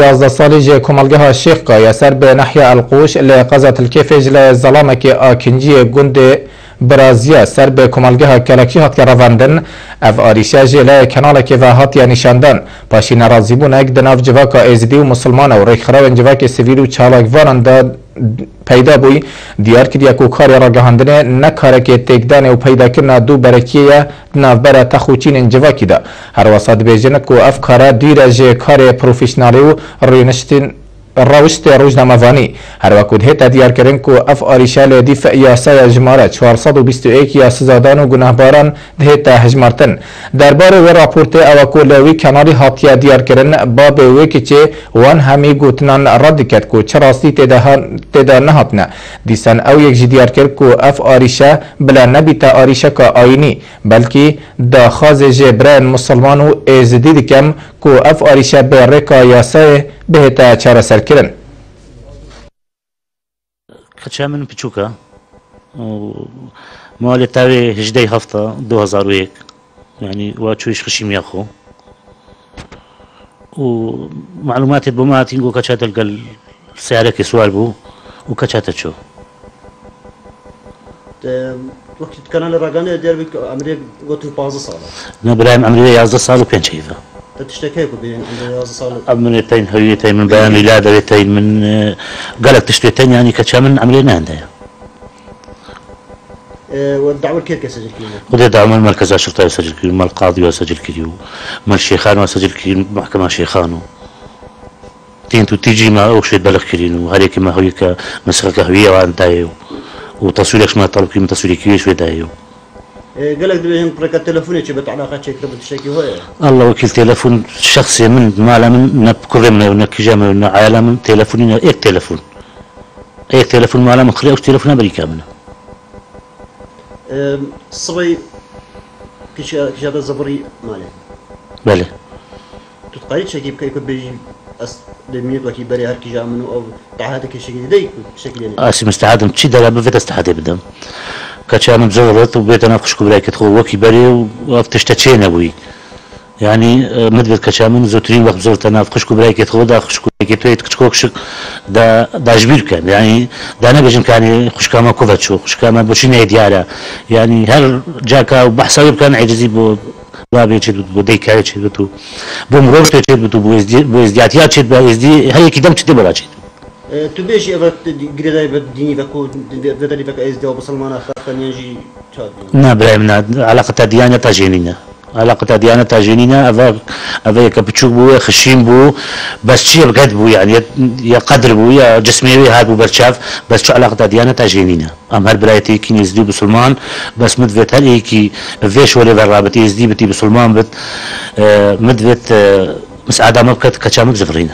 11 سالی جه کمالگاه الشيخ يسر به ناحیه القوش لقزة الكيفج لظلامك آکنجی گند برازیل سر به کمالگاه کلکی هات کراواندن اف آریشه جله کنالک و هات یا نشاندن پاشی نرازی بون اک دناف جواکا ازدی و مسلمان و ریخراون جواک سیویل و چالاکوانان دا پیدا بوی دیار کردیا کو کاری را گهاندنه نکاره که تکدان و پیدا کرنا دو برکیه ناف بره تخوچین جواکی دا هر وسط بیجنه کو اف کاره دیره جه کار پروفیشنالی و رینشتین روشت روزنامه‌وانی هر وقت هیت دیار کردن کو اف آریشال دفاع یاسای جماره 421 یا سزادان و گناهباران هیت هجمارتن درباره و راپورت اوکولوی کناری هاتیا دیار کردن باب وی که وان همی گوتنان رد کرد کو چراستی تدا نهاتنه دیسان او یک دیار کرد کو اف آریشه بلا نبیت آریشه کا آینی بلکه دا خاز جبران مسلمان و ازدید کم کو اف آریشه به رکا یاسای بهتا چاره سر کردن. خدشه من پیچوکا مال تاوی 18 هفته 2001 يعني واتشويش خشيم ياخو ومعلومات بمات ينقو كشات القل سعرك سؤال بو وكشات شو وقت كان الرجال دير بك عمري قلت 15 سنه نبراهيم عمري 11 سنه وكان شايفه تشتكي بين عند 11 سنه أمنيتين هويتين من بيان ولادتين من قالك تشتيتين يعني كشامن عمرينا عندها والدعوة كيف سجل كيلو؟ وده دعوة من مركز الشرطة يسجل كيلو، من القاضي يسجل كيلو، من الشيخان يسجل كيلو، محكمة شيخانو. تينتو تيجي ما أو شيء بلغ كيلو، هريك ما هويك مسخك هوية وعنتايو، وتصويرك ما طلب كيلو تصويرك كيش ودايو. قالك دبيهم بركة تلفوني شبت علاقة شيء كتبت شيء هو. الله وكيل تلفون شخصي من مالا من نبكر من ونكجام من عالم تلفوننا إيه تلفون. إيه تلفون مالا من خليه تلفون أمريكا منه. الصبي كشاب الزبري ماله. بله. تتقايد شيء كيف كيف بيجي لميت وكي بري هركي جا منه أو تعهدك الشيء ده بشكل يعني. مستعد شيء ده بفيت استعد بدم. كشام مزورت وبيتنا خشكو براي كتخو وكي بري وفتشتشين أبوي. يعني مدبر كشام زوترين وقت زورتنا خشكو براي كتخو ده خشكو كتويت كشكوكش ده جبير كان يعني ده أنا بجم كان خشكامة كوفتشو خشكامة بوشين عديالة يعني هل جاكا وبحساب كان عجزي بو بابي تشد بو ديكا تشد بتو بمرور تشد بتو بو ازدياتيات تشد بو ازدي هي كدم تشد بلا تشد تبيش إذا قريدا بديني بكو بدري بك إزدي وبسلمان أخذ يجي شاد نبرة علاقة ديانة تاجينينا علاقة ديانة تاجينينا أفا كبتشوك بو خشيم بو بس شيء بقد بو يعني يا قدر بو يا جسمي هاد بو برشاف بس شو علاقة ديانة تاجينينا أم هالبلايتي كي يزدي بسلمان بس مدفت هل كي فيش ولا بالرابط يزدي بتي بسلمان بت مدفت مساعدة مبكت كشامك زفرينا